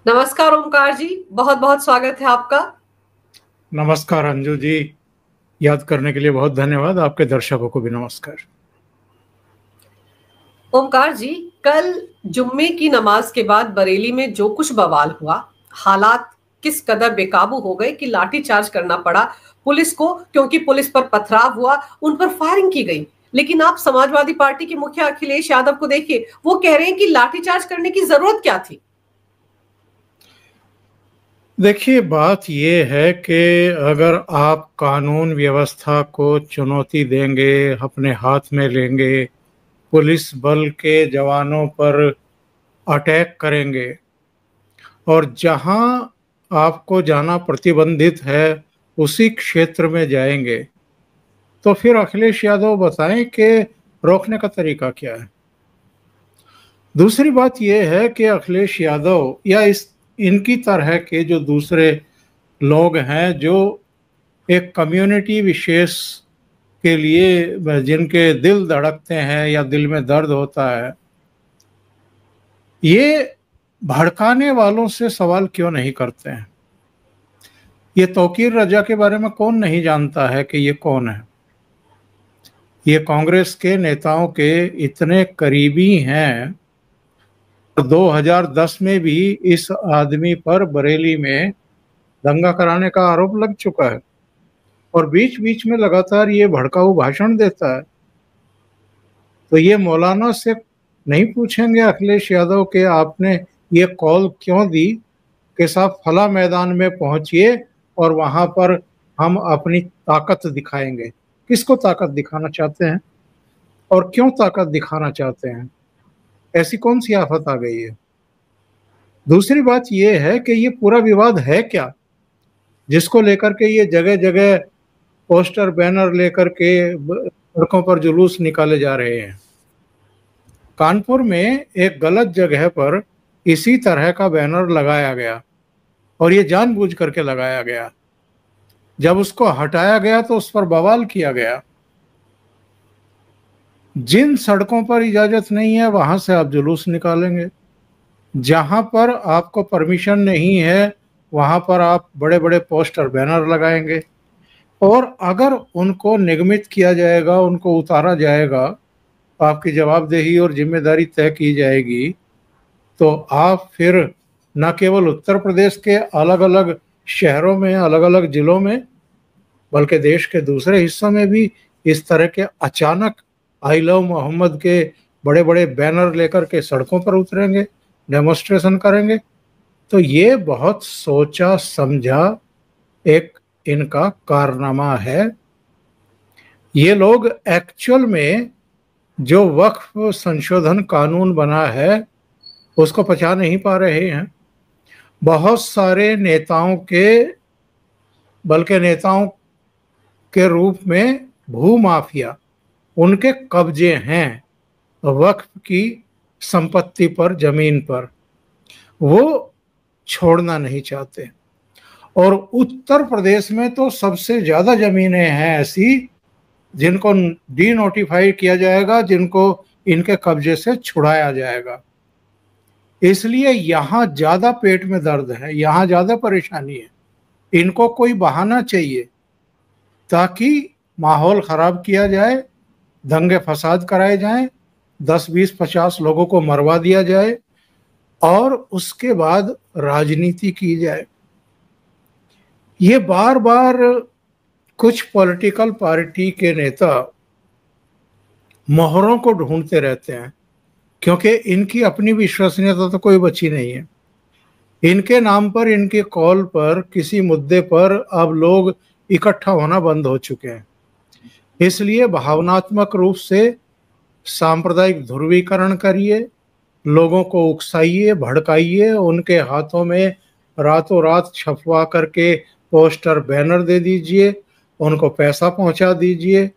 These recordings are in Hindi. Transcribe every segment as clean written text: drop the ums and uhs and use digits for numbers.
नमस्कार ओमकार जी, बहुत बहुत स्वागत है आपका। नमस्कार अंजू जी। याद करने के लिए बहुत धन्यवाद। आपके दर्शकों को भी नमस्कार। ओमकार जी, कल जुम्मे की नमाज के बाद बरेली में जो कुछ बवाल हुआ, हालात किस कदर बेकाबू हो गए कि लाठीचार्ज करना पड़ा पुलिस को, क्योंकि पुलिस पर पथराव हुआ, उन पर फायरिंग की गई। लेकिन आप समाजवादी पार्टी के मुखिया अखिलेश यादव को देखिए, वो कह रहे हैं कि लाठीचार्ज करने की जरूरत क्या थी। देखिए, बात ये है कि अगर आप कानून व्यवस्था को चुनौती देंगे, अपने हाथ में लेंगे, पुलिस बल के जवानों पर अटैक करेंगे और जहां आपको जाना प्रतिबंधित है उसी क्षेत्र में जाएंगे, तो फिर अखिलेश यादव बताएं कि रोकने का तरीका क्या है। दूसरी बात यह है कि अखिलेश यादव या इनकी तरह के जो दूसरे लोग हैं जो एक कम्युनिटी विशेष के लिए जिनके दिल धड़कते हैं या दिल में दर्द होता है, ये भड़काने वालों से सवाल क्यों नहीं करते हैं। ये तौकीर रजा के बारे में कौन नहीं जानता है कि ये कौन है। ये कांग्रेस के नेताओं के इतने करीबी हैं। 2010 में भी इस आदमी पर बरेली में दंगा कराने का आरोप लग चुका है और बीच बीच में लगातार ये भड़काऊ भाषण देता है। तो ये मौलाना से नहीं पूछेंगे अखिलेश यादव के आपने ये कॉल क्यों दी कि साहब फला मैदान में पहुंचिए और वहां पर हम अपनी ताकत दिखाएंगे। किसको ताकत दिखाना चाहते हैं और क्यों ताकत दिखाना चाहते हैं? ऐसी कौन सी आफत आ गई है? दूसरी बात यह है कि ये पूरा विवाद है क्या, जिसको लेकर के ये जगह जगह पोस्टर बैनर लेकर के सड़कों पर जुलूस निकाले जा रहे हैं। कानपुर में एक गलत जगह पर इसी तरह का बैनर लगाया गया और ये जानबूझ करके लगाया गया। जब उसको हटाया गया तो उस पर बवाल किया गया। जिन सड़कों पर इजाजत नहीं है वहां से आप जुलूस निकालेंगे, जहां पर आपको परमिशन नहीं है वहां पर आप बड़े बड़े पोस्टर बैनर लगाएंगे और अगर उनको निगमित किया जाएगा, उनको उतारा जाएगा, आपकी जवाबदेही और जिम्मेदारी तय की जाएगी, तो आप फिर न केवल उत्तर प्रदेश के अलग अलग शहरों में, अलग अलग जिलों में, बल्कि देश के दूसरे हिस्सों में भी इस तरह के अचानक आई लव मोहम्मद के बड़े बड़े बैनर लेकर के सड़कों पर उतरेंगे, डेमोन्स्ट्रेशन करेंगे। तो ये बहुत सोचा समझा एक इनका कारनामा है। ये लोग एक्चुअल में जो वक्फ संशोधन कानून बना है उसको पचा नहीं पा रहे हैं। बहुत सारे नेताओं के, बल्कि नेताओं के रूप में भूमाफिया, उनके कब्जे हैं वक्फ की संपत्ति पर, जमीन पर, वो छोड़ना नहीं चाहते। और उत्तर प्रदेश में तो सबसे ज्यादा जमीनें हैं ऐसी जिनको डी नोटिफाई किया जाएगा, जिनको इनके कब्जे से छुड़ाया जाएगा। इसलिए यहाँ ज्यादा पेट में दर्द है, यहाँ ज्यादा परेशानी है। इनको कोई बहाना चाहिए ताकि माहौल खराब किया जाए, दंगे फसाद कराए जाएं, 10, 20, 50 लोगों को मरवा दिया जाए और उसके बाद राजनीति की जाए। ये बार बार कुछ पॉलिटिकल पार्टी के नेता मोहरों को ढूंढते रहते हैं, क्योंकि इनकी अपनी विश्वसनीयता तो कोई बची नहीं है। इनके नाम पर, इनके कॉल पर, किसी मुद्दे पर अब लोग इकट्ठा होना बंद हो चुके हैं। इसलिए भावनात्मक रूप से सांप्रदायिक ध्रुवीकरण करिए, लोगों को उकसाइए, भड़काइए, उनके हाथों में रातों रात छपवा करके पोस्टर बैनर दे दीजिए, उनको पैसा पहुंचा दीजिए।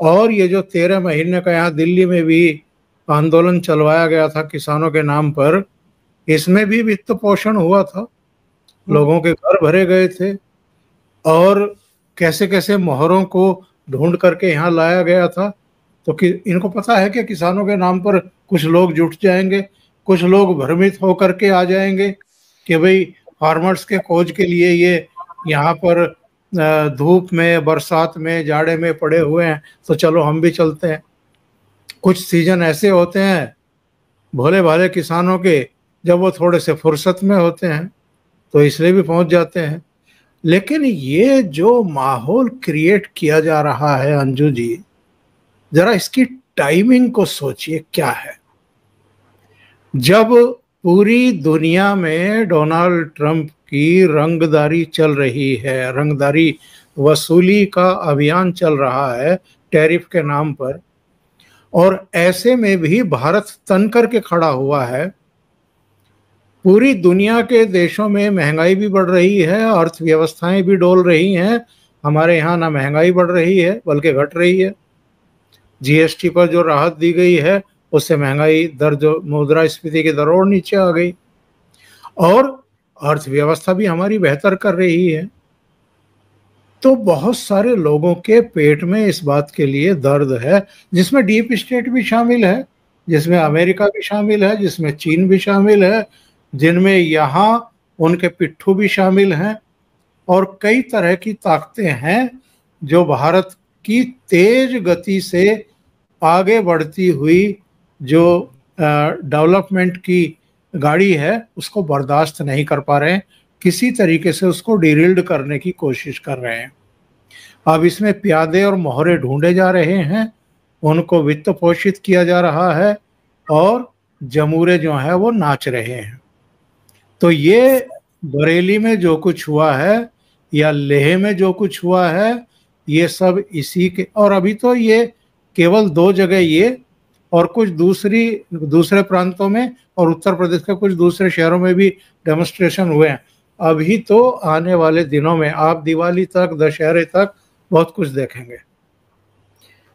और ये जो 13 महीने का यहाँ दिल्ली में भी आंदोलन चलवाया गया था किसानों के नाम पर, इसमें भी वित्त पोषण हुआ था, लोगों के घर भरे गए थे और कैसे कैसे मोहरों को ढूंढ करके यहाँ लाया गया था। तो कि इनको पता है कि किसानों के नाम पर कुछ लोग जुट जाएंगे, कुछ लोग भ्रमित होकर के आ जाएंगे कि भाई फार्मर्स के खोज के लिए ये यहाँ पर धूप में, बरसात में, जाड़े में पड़े हुए हैं, तो चलो हम भी चलते हैं। कुछ सीजन ऐसे होते हैं भोले भाले किसानों के, जब वो थोड़े से फुर्सत में होते हैं तो इसलिए भी पहुंच जाते हैं। लेकिन ये जो माहौल क्रिएट किया जा रहा है अंजू जी, जरा इसकी टाइमिंग को सोचिए क्या है। जब पूरी दुनिया में डोनाल्ड ट्रंप की रंगदारी चल रही है, रंगदारी वसूली का अभियान चल रहा है टैरिफ के नाम पर, और ऐसे में भी भारत तन करके खड़ा हुआ है। पूरी दुनिया के देशों में महंगाई भी बढ़ रही है, अर्थव्यवस्थाएं भी डोल रही हैं। हमारे यहाँ ना महंगाई बढ़ रही है बल्कि घट रही है। जीएसटी पर जो राहत दी गई है उससे महंगाई दर, जो मुद्रास्फीति की दर और नीचे आ गई, और अर्थव्यवस्था भी हमारी बेहतर कर रही है। तो बहुत सारे लोगों के पेट में इस बात के लिए दर्द है, जिसमें डीप स्टेट भी शामिल है, जिसमें अमेरिका भी शामिल है, जिसमें चीन भी शामिल है, जिनमें यहाँ उनके पिट्ठू भी शामिल हैं, और कई तरह की ताकतें हैं जो भारत की तेज गति से आगे बढ़ती हुई जो डेवलपमेंट की गाड़ी है उसको बर्दाश्त नहीं कर पा रहे हैं, किसी तरीके से उसको डिरिल्ड करने की कोशिश कर रहे हैं। अब इसमें प्यादे और मोहरे ढूंढे जा रहे हैं, उनको वित्त पोषित किया जा रहा है, और जमूरे जो है वो नाच रहे हैं। तो ये बरेली में जो कुछ हुआ है या लेह में जो कुछ हुआ है, ये सब इसी के, और अभी तो ये केवल 2 जगह ये, और कुछ दूसरे प्रांतों में और उत्तर प्रदेश के कुछ दूसरे शहरों में भी डेमोन्स्ट्रेशन हुए हैं। अभी तो आने वाले दिनों में आप दिवाली तक, दशहरे तक बहुत कुछ देखेंगे।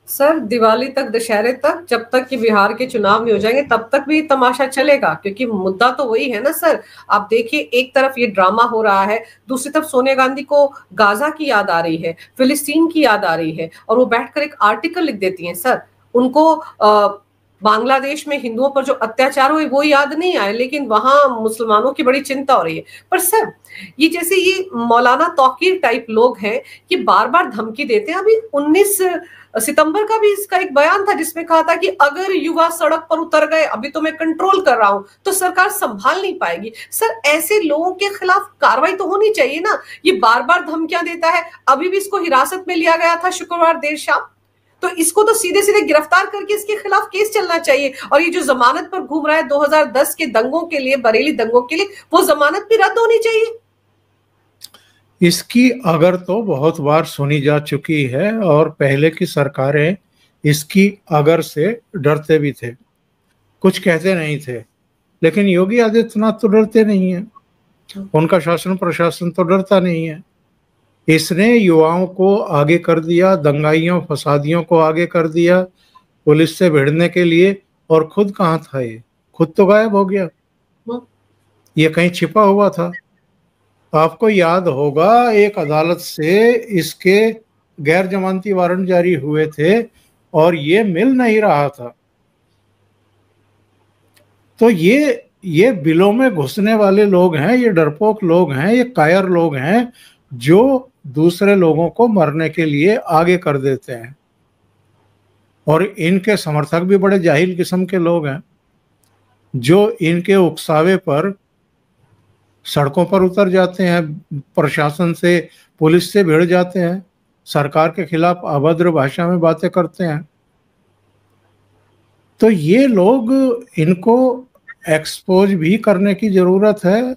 सर दिवाली तक, दशहरे तक, जब तक कि बिहार के चुनाव नहीं हो जाएंगे तब तक भी तमाशा चलेगा, क्योंकि मुद्दा तो वही है ना सर। आप देखिए, एक तरफ ये ड्रामा हो रहा है, दूसरी तरफ सोनिया गांधी को गाजा की याद आ रही है, फिलिस्तीन की याद आ रही है, और वो बैठकर एक आर्टिकल लिख देती हैं सर। उनको बांग्लादेश में हिंदुओं पर जो अत्याचार हुए वो याद नहीं आए, लेकिन वहां मुसलमानों की बड़ी चिंता हो रही है। पर सर ये जैसे ये मौलाना तौकीर टाइप लोग हैं कि बार बार धमकी देते हैं। अभी 19 सितंबर का भी इसका एक बयान था जिसमें कहा था कि अगर युवा सड़क पर उतर गए, अभी तो मैं कंट्रोल कर रहा हूं, तो सरकार संभाल नहीं पाएगी। सर ऐसे लोगों के खिलाफ कार्रवाई तो होनी चाहिए ना। ये बार बार धमकियां देता है। अभी भी इसको हिरासत में लिया गया था शुक्रवार देर शाम, तो इसको तो सीधे सीधे गिरफ्तार करके इसके खिलाफ केस चलना चाहिए। और ये जो जमानत पर घूम रहा है 2010 के दंगों के लिए, बरेली दंगों के लिए, वो जमानत भी रद्द होनी चाहिए। इसकी अगर तो बहुत बार सुनी जा चुकी है, और पहले की सरकारें इसकी अगर से डरते भी थे, कुछ कहते नहीं थे। लेकिन योगी आदित्यनाथ तो डरते नहीं है, उनका शासन प्रशासन तो डरता नहीं है। इसने युवाओं को आगे कर दिया, दंगाइयों फसादियों को आगे कर दिया पुलिस से भिड़ने के लिए, और खुद कहाँ था? ये खुद तो गायब हो गया, ये कहीं छिपा हुआ था। आपको याद होगा एक अदालत से इसके गैर जमानती वारंट जारी हुए थे और ये मिल नहीं रहा था। तो ये बिलों में घुसने वाले लोग हैं, ये डरपोक लोग हैं, ये कायर लोग हैं जो दूसरे लोगों को मरने के लिए आगे कर देते हैं। और इनके समर्थक भी बड़े जाहिल किस्म के लोग हैं जो इनके उकसावे पर सड़कों पर उतर जाते हैं, प्रशासन से, पुलिस से भिड़ जाते हैं, सरकार के खिलाफ अभद्र भाषा में बातें करते हैं। तो ये लोग, इनको एक्सपोज भी करने की ज़रूरत है,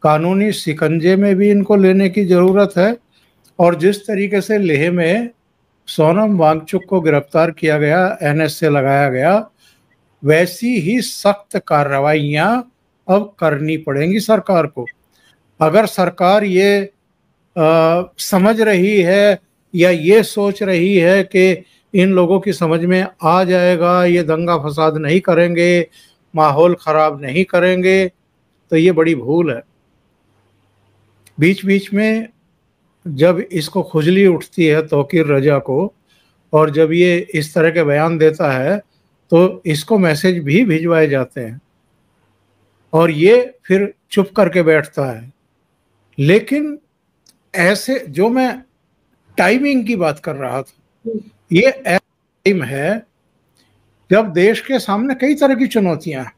कानूनी शिकंजे में भी इनको लेने की ज़रूरत है। और जिस तरीके से लेह में सोनम वांगचुक को गिरफ्तार किया गया, एनएसए लगाया गया, वैसी ही सख्त कार्रवाइयाँ अब करनी पड़ेंगी सरकार को। अगर सरकार ये समझ रही है या ये सोच रही है कि इन लोगों की समझ में आ जाएगा, ये दंगा फसाद नहीं करेंगे, माहौल ख़राब नहीं करेंगे, तो ये बड़ी भूल है। बीच बीच में जब इसको खुजली उठती है तौकीर रजा को, और जब ये इस तरह के बयान देता है, तो इसको मैसेज भी भिजवाए जाते हैं और ये फिर चुप करके बैठता है। लेकिन ऐसे, जो मैं टाइमिंग की बात कर रहा था, ये ऐसा टाइम है जब देश के सामने कई तरह की चुनौतियां हैं।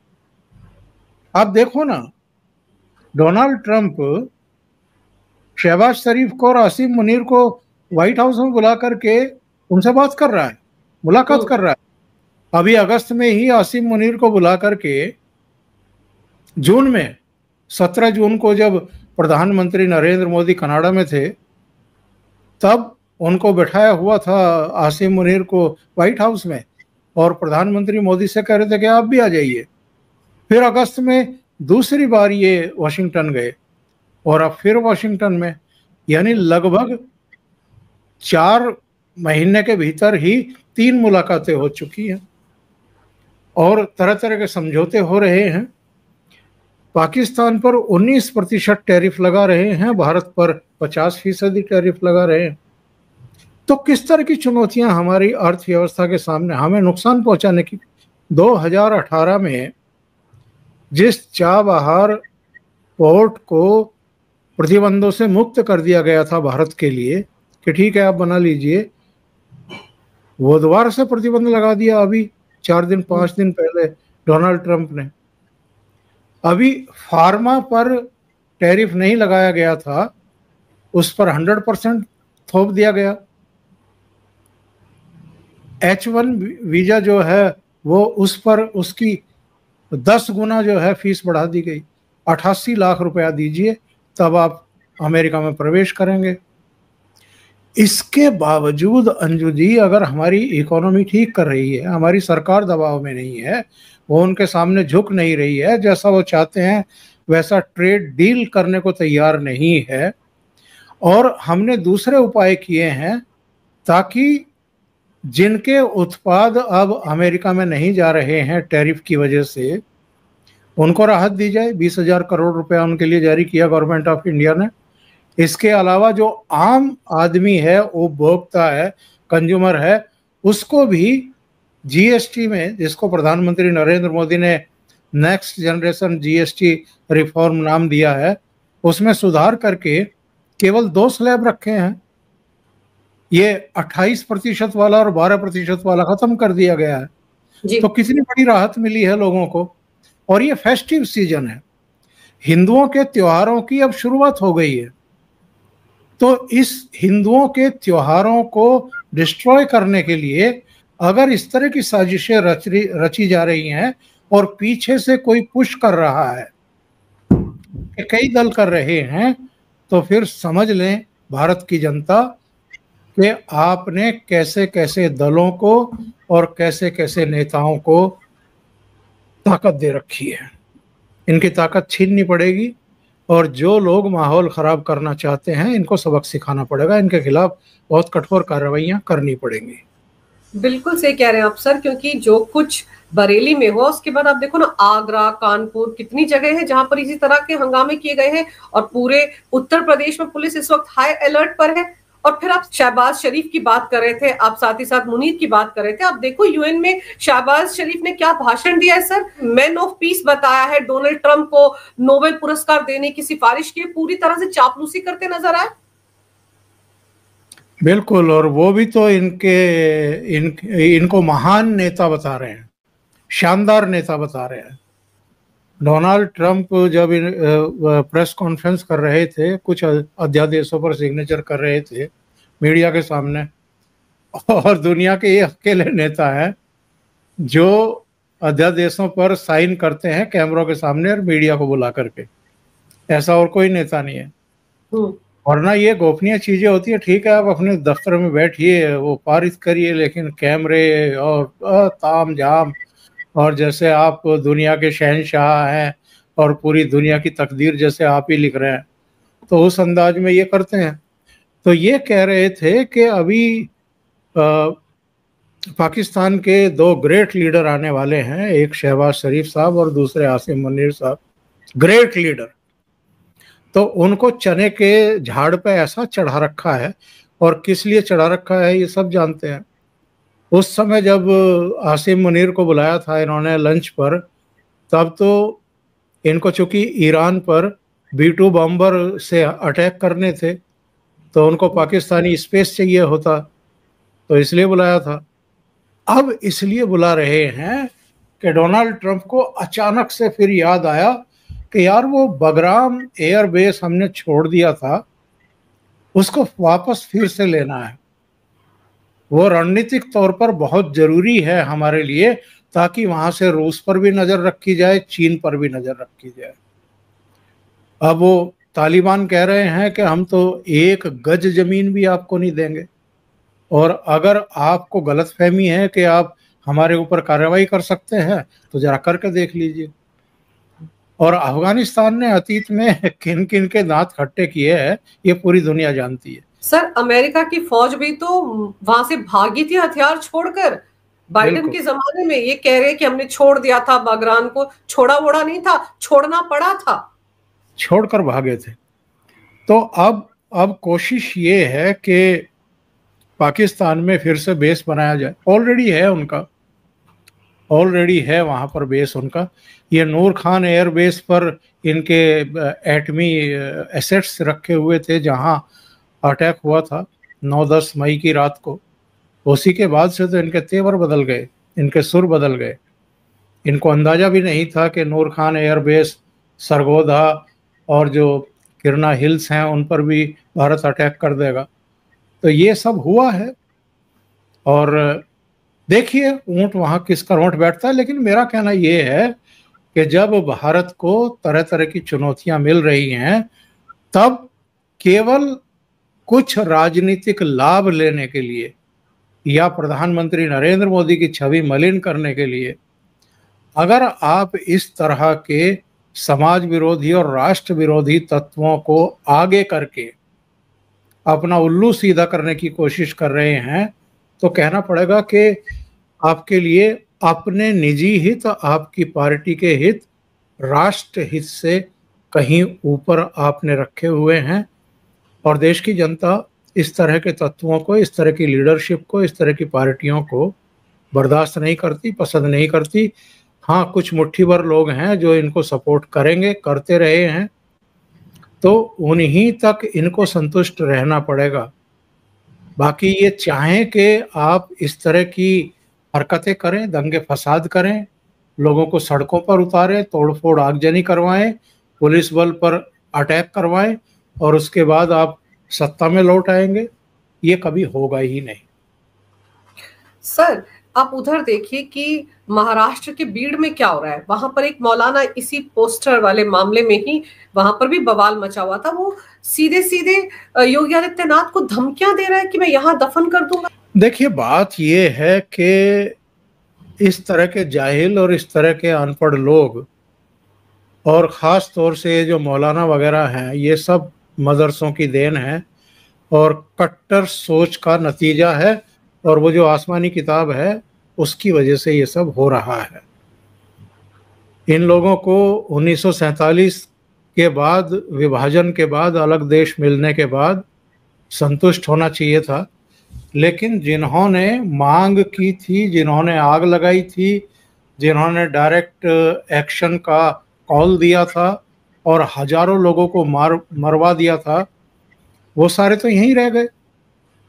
आप देखो ना, डोनाल्ड ट्रंप शहबाज शरीफ को और आसिम मुनीर को व्हाइट हाउस में बुला करके उनसे बात कर रहा है, मुलाकात कर रहा है। अभी अगस्त में ही आसिम मुनीर को बुला करके, जून में 17 जून को जब प्रधानमंत्री नरेंद्र मोदी कनाडा में थे, तब उनको बैठाया हुआ था आसिम मुनीर को व्हाइट हाउस में, और प्रधानमंत्री मोदी से कह रहे थे कि आप भी आ जाइए। फिर अगस्त में दूसरी बार ये वाशिंगटन गए, और अब फिर वाशिंगटन में, यानी लगभग 4 महीने के भीतर ही 3 मुलाकातें हो चुकी हैं और तरह तरह के समझौते हो रहे हैं। पाकिस्तान पर 19% टैरिफ लगा रहे हैं, भारत पर 50% टैरिफ लगा रहे हैं। तो किस तरह की चुनौतियां हमारी अर्थव्यवस्था के सामने हमें नुकसान पहुंचाने की। 2018 में जिस चाबहार पोर्ट को प्रतिबंधों से मुक्त कर दिया गया था भारत के लिए कि ठीक है आप बना लीजिए, वो दोबारा से प्रतिबंध लगा दिया अभी 4 दिन 5 दिन पहले डोनाल्ड ट्रंप ने। अभी फार्मा पर टैरिफ नहीं लगाया गया था, उस पर 100% थोप दिया गया। H1 वीजा जो है वो उस पर उसकी 10 गुना जो है फीस बढ़ा दी गई। 88 लाख रुपया दीजिए तब आप अमेरिका में प्रवेश करेंगे। इसके बावजूद अंजू जी, अगर हमारी इकोनॉमी ठीक कर रही है, हमारी सरकार दबाव में नहीं है, वो उनके सामने झुक नहीं रही है, जैसा वो चाहते हैं वैसा ट्रेड डील करने को तैयार नहीं है, और हमने दूसरे उपाय किए हैं ताकि जिनके उत्पाद अब अमेरिका में नहीं जा रहे हैं टैरिफ की वजह से, उनको राहत दी जाए। 20,000 करोड़ रुपया उनके लिए जारी किया गवर्नमेंट ऑफ इंडिया ने। इसके अलावा जो आम आदमी है, उपभोक्ता है, कंज्यूमर है, उसको भी जीएसटी में, जिसको प्रधानमंत्री नरेंद्र मोदी ने नेक्स्ट जनरेशन जीएसटी रिफॉर्म नाम दिया है, उसमें सुधार करके केवल 2 स्लैब रखे हैं। ये 28% वाला और 12% वाला खत्म कर दिया गया है। तो कितनी बड़ी राहत मिली है लोगों को। और ये फेस्टिव सीजन है, हिंदुओं के त्योहारों की अब शुरुआत हो गई है। तो इस हिंदुओं के त्योहारों को डिस्ट्रॉय करने के लिए अगर इस तरह की साजिशें रची जा रही हैं और पीछे से कोई पुश कर रहा है, कई दल कर रहे हैं, तो फिर समझ लें भारत की जनता कि आपने कैसे कैसे दलों को और कैसे कैसे नेताओं को ताकत दे रखी है। इनकी ताकत छीननी पड़ेगी, और जो लोग माहौल खराब करना चाहते हैं इनको सबक सिखाना पड़ेगा। इनके खिलाफ बहुत कठोर कार्रवाइयां करनी पड़ेंगी। बिल्कुल सही कह रहे हैं आप सर, क्योंकि जो कुछ बरेली में हुआ उसके बाद आप देखो ना, आगरा, कानपुर, कितनी जगह है जहां पर इसी तरह के हंगामे किए गए हैं, और पूरे उत्तर प्रदेश में पुलिस इस वक्त हाई अलर्ट पर है। और फिर आप शहबाज शरीफ की बात कर रहे थे, आप साथ ही साथ मुनीर की बात कर रहे थे। आप देखो यूएन में शहबाज शरीफ ने क्या भाषण दिया है सर, मैन ऑफ पीस बताया है, डोनाल्ड ट्रंप को नोबेल पुरस्कार देने की सिफारिश की, पूरी तरह से चापलूसी करते नजर आए। बिल्कुल, और वो भी तो इनको महान नेता बता रहे हैं, शानदार नेता बता रहे हैं। डोनाल्ड ट्रंप जब प्रेस कॉन्फ्रेंस कर रहे थे, कुछ अध्यादेशों पर सिग्नेचर कर रहे थे मीडिया के सामने, और दुनिया के ये अकेले नेता हैं जो अध्यादेशों पर साइन करते हैं कैमरों के सामने और मीडिया को बुला करके। ऐसा और कोई नेता नहीं है। वरना ये गोपनीय चीजें होती है, ठीक है आप अपने दफ्तर में बैठिए, वो पारित करिए, लेकिन कैमरे और ताम झाम, और जैसे आप दुनिया के शहंशाह हैं और पूरी दुनिया की तकदीर जैसे आप ही लिख रहे हैं, तो उस अंदाज में ये करते हैं। तो ये कह रहे थे कि अभी पाकिस्तान के 2 ग्रेट लीडर आने वाले हैं, एक शहबाज शरीफ साहब और दूसरे आसिम मुनीर साहब, ग्रेट लीडर। तो उनको चने के झाड़ पे ऐसा चढ़ा रखा है, और किस लिए चढ़ा रखा है ये सब जानते हैं। उस समय जब आसिम मुनीर को बुलाया था इन्होंने लंच पर, तब तो इनको चूंकि ईरान पर B-2 बॉम्बर से अटैक करने थे, तो उनको पाकिस्तानी स्पेस चाहिए होता, तो इसलिए बुलाया था। अब इसलिए बुला रहे हैं कि डोनाल्ड ट्रंप को अचानक से फिर याद आया कि यार वो बगराम एयरबेस हमने छोड़ दिया था, उसको वापस फिर से लेना है। वो रणनीतिक तौर पर बहुत जरूरी है हमारे लिए, ताकि वहां से रूस पर भी नजर रखी जाए, चीन पर भी नजर रखी जाए। अब वो तालिबान कह रहे हैं कि हम तो एक गज जमीन भी आपको नहीं देंगे, और अगर आपको गलतफहमी है कि आप हमारे ऊपर कार्रवाई कर सकते हैं तो जरा करके देख लीजिए। और अफगानिस्तान ने अतीत में किन किन के दांत खट्टे किए हैं ये पूरी दुनिया जानती है। सर, अमेरिका की फौज भी तो वहां से भागी थी हथियार छोड़कर। बाइडेन के जमाने में ये कह रहे कि हमने छोड़ दिया था बगरान को, छोड़ा वोड़ा नहीं था, छोड़ना पड़ा था, छोड़कर भागे थे। तो अब कोशिश ये है कि पाकिस्तान में फिर से बेस बनाया जाए। ऑलरेडी है उनका, ऑलरेडी है वहां पर बेस उनका। ये नूर खान एयरबेस पर इनके एटमी एसेट्स रखे हुए थे, जहां अटैक हुआ था 9-10 मई की रात को। उसी के बाद से तो इनके तेवर बदल गए, इनके सुर बदल गए। इनको अंदाजा भी नहीं था कि नूर खान एयरबेस, सरगोधा और जो किरना हिल्स हैं उन पर भी भारत अटैक कर देगा। तो ये सब हुआ है, और देखिए ऊंट वहां किस करवट बैठता है। लेकिन मेरा कहना ये है कि जब भारत को तरह तरह की चुनौतियां मिल रही हैं, तब केवल कुछ राजनीतिक लाभ लेने के लिए या प्रधानमंत्री नरेंद्र मोदी की छवि मलिन करने के लिए अगर आप इस तरह के समाज विरोधी और राष्ट्र विरोधी तत्वों को आगे करके अपना उल्लू सीधा करने की कोशिश कर रहे हैं, तो कहना पड़ेगा कि आपके लिए अपने निजी हित, आपकी पार्टी के हित, राष्ट्र हित से कहीं ऊपर आपने रखे हुए हैं। और देश की जनता इस तरह के तत्वों को, इस तरह की लीडरशिप को, इस तरह की पार्टियों को बर्दाश्त नहीं करती, पसंद नहीं करती। हाँ, कुछ मुट्ठी भर लोग हैं जो इनको सपोर्ट करेंगे, करते रहे हैं, तो उन्हीं तक इनको संतुष्ट रहना पड़ेगा। बाकी ये चाहें कि आप इस तरह की हरकतें करें, दंगे फसाद करें, लोगों को सड़कों पर उतारें, तोड़फोड़ आगजनी करवाएं, पुलिस बल पर अटैक करवाएं, और उसके बाद आप सत्ता में लौट आएंगे, ये कभी होगा ही नहीं। सर, आप उधर देखिए कि महाराष्ट्र के बीड़ में क्या हो रहा है। वहां पर एक मौलाना इसी पोस्टर वाले मामले में ही वहां पर भी बवाल मचा हुआ था। वो सीधे सीधे योगी आदित्यनाथ को धमकियां दे रहा है कि मैं यहां दफन कर दूंगा। देखिए, बात ये है कि इस तरह के जाहिल और इस तरह के अनपढ़ लोग, और ख़ास तौर से जो मौलाना वगैरह हैं, ये सब मदरसों की देन है और कट्टर सोच का नतीजा है, और वो जो आसमानी किताब है उसकी वजह से ये सब हो रहा है। इन लोगों को 1947 के बाद, विभाजन के बाद, अलग देश मिलने के बाद संतुष्ट होना चाहिए था, लेकिन जिन्होंने मांग की थी, जिन्होंने आग लगाई थी, जिन्होंने डायरेक्ट एक्शन का कॉल दिया था और हजारों लोगों को मरवा दिया था, वो सारे तो यहीं रह गए,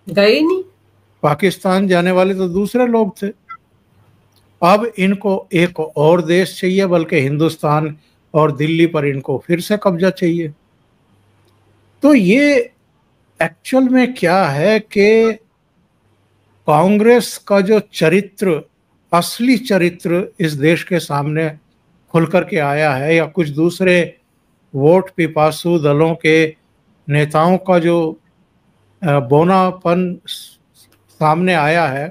गए नहीं। पाकिस्तान जाने वाले तो दूसरे लोग थे। अब इनको एक और देश चाहिए, बल्कि हिंदुस्तान और दिल्ली पर इनको फिर से कब्जा चाहिए। तो ये एक्चुअल में क्या है कि कांग्रेस का जो चरित्र, असली चरित्र इस देश के सामने खुल करके आया है, या कुछ दूसरे वोट पिपासु दलों के नेताओं का जो बौनापन सामने आया है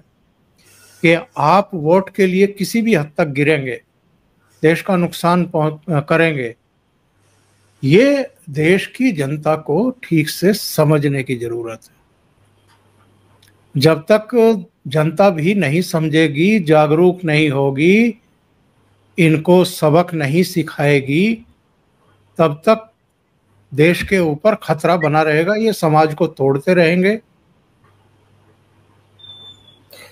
कि आप वोट के लिए किसी भी हद तक गिरेंगे, देश का नुकसान करेंगे, ये देश की जनता को ठीक से समझने की जरूरत है। जब तक जनता भी नहीं समझेगी, जागरूक नहीं होगी, इनको सबक नहीं सिखाएगी, तब तक देश के ऊपर खतरा बना रहेगा। ये समाज को तोड़ते रहेंगे।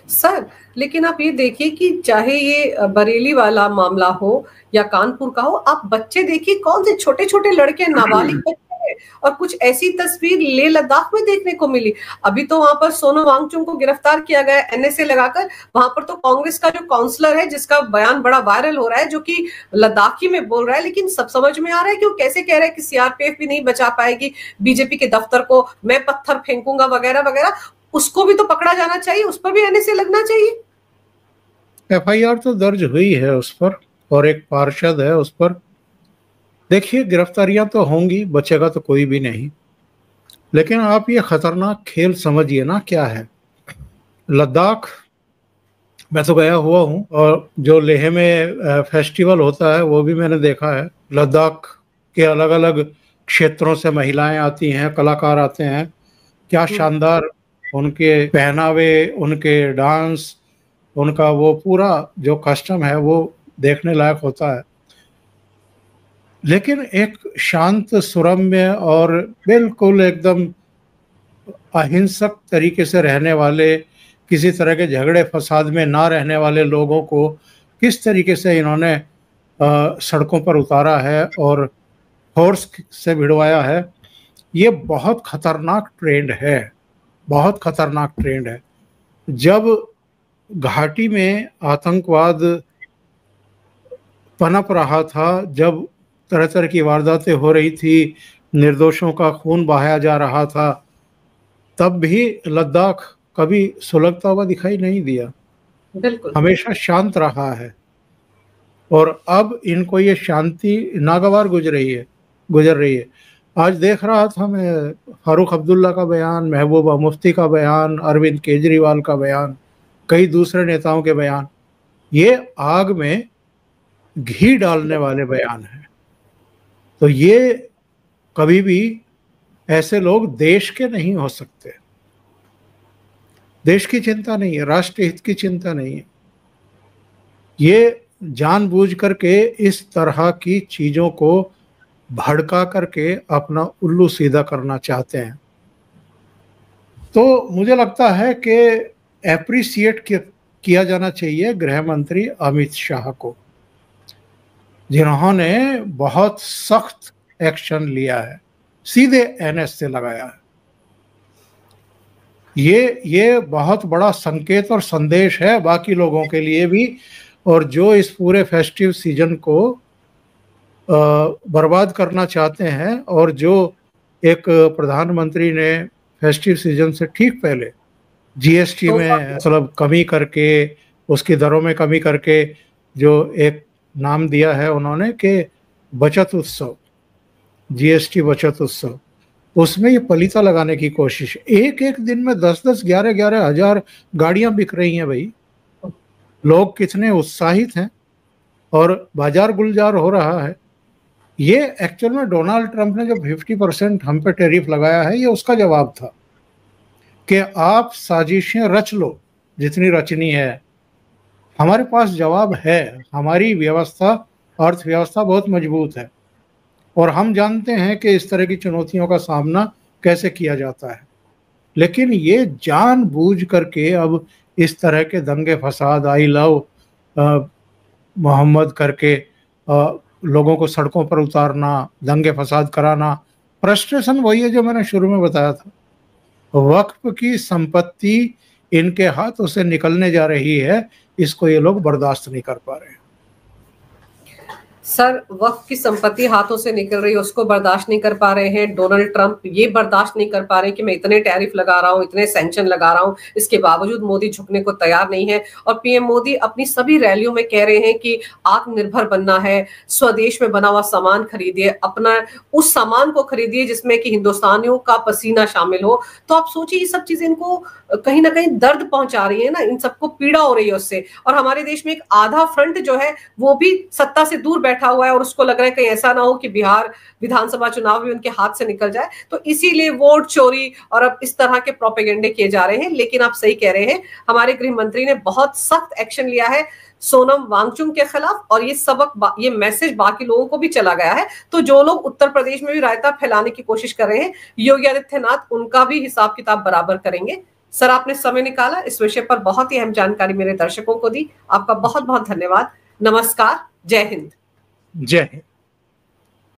सर, लेकिन आप ये देखिए कि चाहे ये बरेली वाला मामला हो या कानपुर का हो, आप बच्चे देखिए कौन से छोटे-छोटे लड़के, नाबालिग बच्चे हैं, और कुछ ऐसी तस्वीर लेह लद्दाख में देखने को मिली। अभी तो वहां पर सोनम वांगचुक को गिरफ्तार किया गया एनएसए लगाकर। वहां पर तो कांग्रेस का जो काउंसलर है, जिसका बयान बड़ा वायरल हो रहा है, जो कि लद्दाखी में बोल रहा है, लेकिन सब समझ में आ रहा है कि वो कैसे कह रहा है कि सीआरपीएफ भी नहीं बचा पाएगी बीजेपी के दफ्तर को, मैं पत्थर फेंकूंगा वगैरह वगैरह। उसको भी तो पकड़ा जाना चाहिए, उस पर भी एनएसए लगना चाहिए। एफआईआर तो दर्ज हुई है उस पर, और एक पार्षद है उस पर। देखिए, गिरफ्तारियां तो होंगी, बचेगा तो कोई भी नहीं। लेकिन आप ये खतरनाक खेल समझिए ना क्या है। लद्दाख मैं तो गया हुआ हूँ, और जो लेह में फेस्टिवल होता है वो भी मैंने देखा है। लद्दाख के अलग अलग क्षेत्रों से महिलाएं आती हैं, कलाकार आते हैं। क्या शानदार उनके पहनावे, उनके डांस, उनका वो पूरा जो कस्टम है वो देखने लायक होता है। लेकिन एक शांत, सुरम्य और बिल्कुल एकदम अहिंसक तरीके से रहने वाले, किसी तरह के झगड़े फसाद में ना रहने वाले लोगों को किस तरीके से इन्होंने सड़कों पर उतारा है और फोर्स से भिड़वाया है, ये बहुत खतरनाक ट्रेंड है, बहुत खतरनाक ट्रेंड है। जब घाटी में आतंकवाद पनप रहा था, जब तरह तरह की वारदातें हो रही थी, निर्दोषों का खून बहाया जा रहा था, तब भी लद्दाख कभी सुलगता हुआ दिखाई नहीं दिया, बिल्कुल हमेशा शांत रहा है। और अब इनको ये शांति नागवार गुजर रही है। आज देख रहा था मैं फारूक अब्दुल्ला का बयान, महबूबा मुफ्ती का बयान, अरविंद केजरीवाल का बयान, कई दूसरे नेताओं के बयान। ये आग में घी डालने वाले बयान हैं। तो ये कभी भी ऐसे लोग देश के नहीं हो सकते। देश की चिंता नहीं है, राष्ट्र हित की चिंता नहीं है। ये जानबूझ करके इस तरह की चीजों को भड़का करके अपना उल्लू सीधा करना चाहते हैं। तो मुझे लगता है कि एप्रिसिएट किया जाना चाहिए गृह मंत्री अमित शाह को, जिन्होंने बहुत सख्त एक्शन लिया है, सीधे एनएस से लगाया है। ये बहुत बड़ा संकेत और संदेश है बाकी लोगों के लिए भी, और जो इस पूरे फेस्टिव सीजन को बर्बाद करना चाहते हैं, और जो एक प्रधानमंत्री ने फेस्टिव सीजन से ठीक पहले जीएसटी में मतलब कमी करके, उसकी दरों में कमी करके जो एक नाम दिया है उन्होंने कि बचत उत्सव, जीएसटी बचत उत्सव, उसमें ये पलीता लगाने की कोशिश। एक एक दिन में 10-10, 11-11 हजार गाड़ियां बिक रही हैं भाई। लोग कितने उत्साहित हैं और बाजार गुलजार हो रहा है। ये एक्चुअल में डोनाल्ड ट्रंप ने जो 50% हम पे टैरिफ लगाया है, ये उसका जवाब था कि आप साजिशें रच लो जितनी रचनी है, हमारे पास जवाब है। हमारी व्यवस्था, अर्थव्यवस्था बहुत मजबूत है, और हम जानते हैं कि इस तरह की चुनौतियों का सामना कैसे किया जाता है। लेकिन ये जानबूझ करके अब इस तरह के दंगे फसाद, आई लव मोहम्मद करके लोगों को सड़कों पर उतारना, दंगे फसाद कराना। फ्रस्ट्रेशन वही है जो मैंने शुरू में बताया था। वक्फ की संपत्ति इनके हाथों से निकलने जा रही है, इसको ये लोग बर्दाश्त नहीं कर पा रहे हैं। सर, वक्फ की संपत्ति हाथों से निकल रही है, उसको बर्दाश्त नहीं कर पा रहे हैं। डोनाल्ड ट्रंप ये बर्दाश्त नहीं कर पा रहे कि मैं इतने टैरिफ लगा रहा हूं, इतने सैंक्शन लगा रहा हूं, इसके बावजूद मोदी झुकने को तैयार नहीं है। और पीएम मोदी अपनी सभी रैलियों में कह रहे हैं कि आत्मनिर्भर बनना है, स्वदेश में बना हुआ सामान खरीदिए, अपना उस सामान को खरीदिए जिसमें कि हिंदुस्तानियों का पसीना शामिल हो। तो आप सोचिए, ये सब चीजें इनको कहीं ना कहीं दर्द पहुंचा रही है ना, इन सबको पीड़ा हो रही है उससे। और हमारे देश में एक आधा फ्रंट जो है वो भी सत्ता से दूर बैठा हुआ है, और उसको लग रहा है कहीं ऐसा ना हो कि बिहार विधानसभा चुनाव भी उनके हाथ से निकल जाए। तो इसीलिए वोट चोरी और अब इस तरह के प्रोपेगेंडे किए जा रहे हैं। लेकिन आप सही कह रहे हैं, हमारे गृह मंत्री ने बहुत सख्त एक्शन लिया है सोनम वांगचुक के खिलाफ, और ये मैसेज बाकी लोगों को भी चला गया है। तो जो लोग उत्तर प्रदेश में भी रायता फैलाने की कोशिश कर रहे हैं, योगी आदित्यनाथ उनका भी हिसाब किताब बराबर करेंगे। सर, आपने समय निकाला, इस विषय पर बहुत ही अहम जानकारी मेरे दर्शकों को दी। आपका बहुत बहुत धन्यवाद। नमस्कार। जय हिंद। जय हिंद।